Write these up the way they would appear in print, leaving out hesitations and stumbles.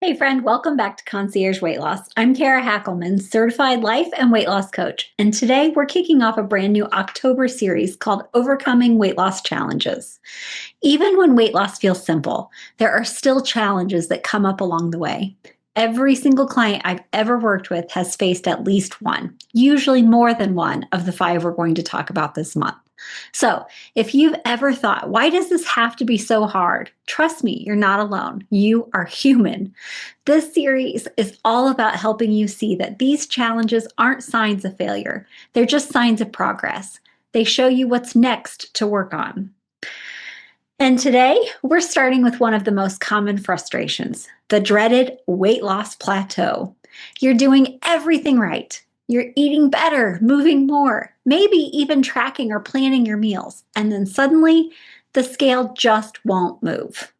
Hey friend, welcome back to Concierge Weight Loss. I'm Kara Hackelman, certified life and weight loss coach, and today we're kicking off a brand new October series called Overcoming Weight Loss Challenges. Even when weight loss feels simple, there are still challenges that come up along the way. Every single client I've ever worked with has faced at least one, usually more than one of the 5 we're going to talk about this month. So, if you've ever thought, why does this have to be so hard? Trust me, you're not alone. You are human. This series is all about helping you see that these challenges aren't signs of failure, they're just signs of progress. They show you what's next to work on. And today, we're starting with one of the most common frustrations, the dreaded weight loss plateau. You're doing everything right. You're eating better, moving more, maybe even tracking or planning your meals, and then suddenly the scale just won't move.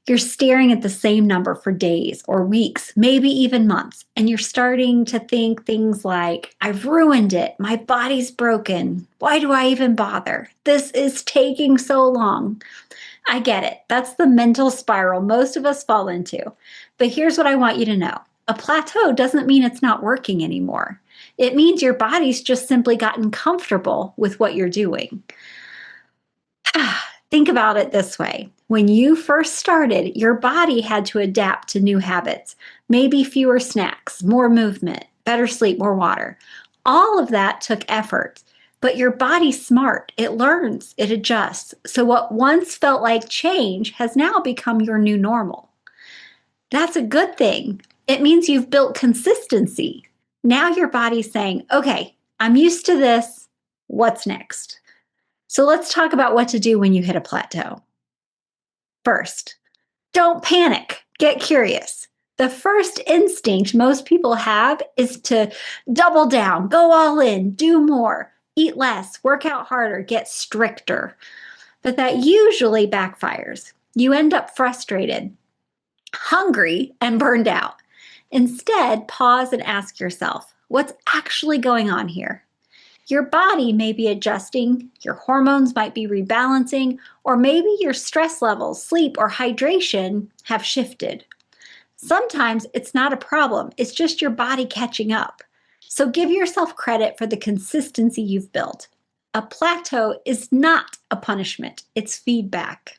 You're staring at the same number for days or weeks, maybe even months, and you're starting to think things like, I've ruined it, my body's broken, why do I even bother? This is taking so long. I get it. That's the mental spiral most of us fall into. But here's what I want you to know. A plateau doesn't mean it's not working anymore. It means your body's just simply gotten comfortable with what you're doing. Think about it this way. When you first started, your body had to adapt to new habits, maybe fewer snacks, more movement, better sleep, more water. All of that took effort, but your body's smart. It learns, it adjusts. So what once felt like change has now become your new normal. That's a good thing. It means you've built consistency. Now your body's saying, okay, I'm used to this. What's next? So let's talk about what to do when you hit a plateau. First, don't panic. Get curious. The first instinct most people have is to double down, go all in, do more, eat less, work out harder, get stricter. But that usually backfires. You end up frustrated, hungry, and burned out. Instead, pause and ask yourself, what's actually going on here? Your body may be adjusting, your hormones might be rebalancing, or maybe your stress levels, sleep, or hydration have shifted. Sometimes it's not a problem, it's just your body catching up. So give yourself credit for the consistency you've built. A plateau is not a punishment, it's feedback.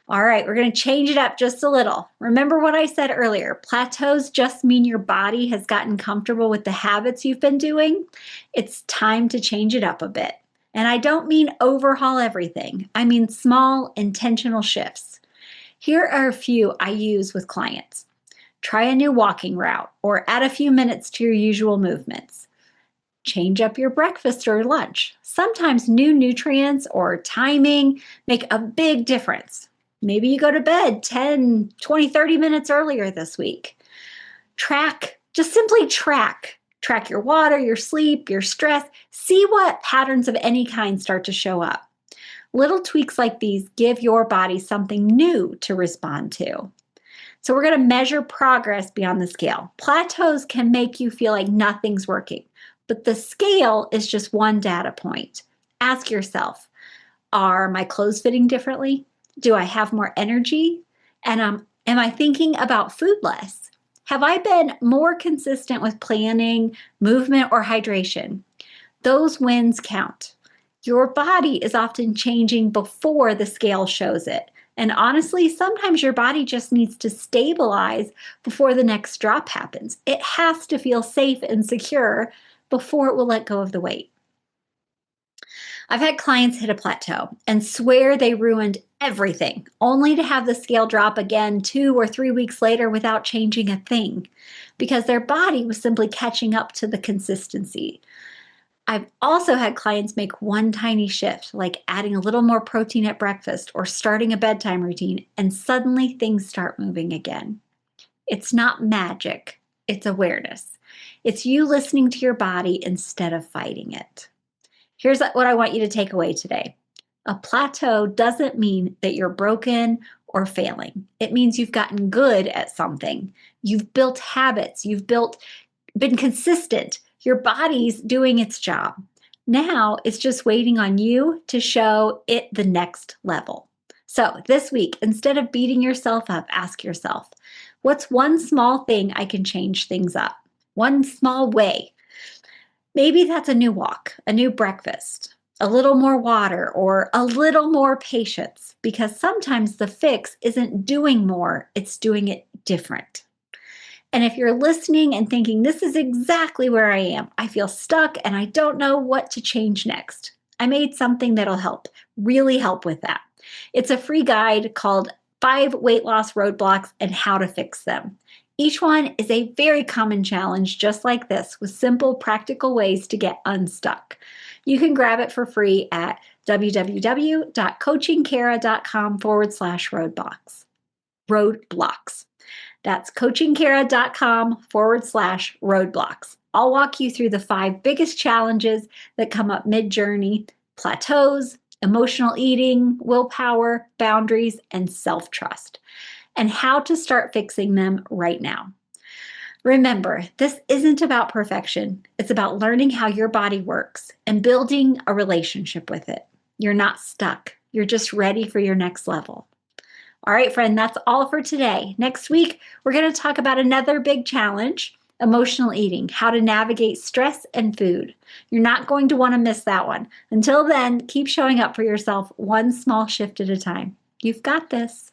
All right, we're going to change it up just a little. Remember what I said earlier, plateaus just mean your body has gotten comfortable with the habits you've been doing. It's time to change it up a bit. And I don't mean overhaul everything. I mean small, intentional shifts. Here are a few I use with clients. Try a new walking route or add a few minutes to your usual movements. Change up your breakfast or lunch. Sometimes new nutrients or timing make a big difference. Maybe you go to bed 10, 20, 30 minutes earlier this week. Just simply track. Track your water, your sleep, your stress. See what patterns of any kind start to show up. Little tweaks like these give your body something new to respond to. So we're going to measure progress beyond the scale. Plateaus can make you feel like nothing's working, but the scale is just one data point. Ask yourself, are my clothes fitting differently? Do I have more energy? And am I thinking about food less? Have I been more consistent with planning, movement, or hydration? Those wins count. Your body is often changing before the scale shows it. And honestly, sometimes your body just needs to stabilize before the next drop happens. It has to feel safe and secure before it will let go of the weight. I've had clients hit a plateau and swear they ruined everything, only to have the scale drop again 2 or 3 weeks later without changing a thing, because their body was simply catching up to the consistency. I've also had clients make one tiny shift, like adding a little more protein at breakfast or starting a bedtime routine, and suddenly things start moving again. It's not magic, it's awareness. It's you listening to your body instead of fighting it. Here's what I want you to take away today. A plateau doesn't mean that you're broken or failing. It means you've gotten good at something. You've built habits. Been consistent. Your body's doing its job. Now it's just waiting on you to show it the next level. So this week, instead of beating yourself up, ask yourself, what's one small thing I can change things up? One small way. Maybe that's a new walk, a new breakfast, a little more water, or a little more patience, because sometimes the fix isn't doing more, it's doing it different. And if you're listening and thinking, this is exactly where I am, I feel stuck and I don't know what to change next, I made something that'll help, really help with that. It's a free guide called 5 Weight Loss Roadblocks and How to Fix Them. Each one is a very common challenge just like this, with simple, practical ways to get unstuck. You can grab it for free at www.coachingkara.com/roadblocks. Roadblocks. That's coachingkara.com/roadblocks. I'll walk you through the 5 biggest challenges that come up mid-journey: plateaus, emotional eating, willpower, boundaries, and self-trust, and how to start fixing them right now. Remember, this isn't about perfection. It's about learning how your body works and building a relationship with it. You're not stuck. You're just ready for your next level. All right, friend, that's all for today. Next week, we're going to talk about another big challenge, emotional eating, how to navigate stress and food. You're not going to want to miss that one. Until then, keep showing up for yourself one small shift at a time. You've got this.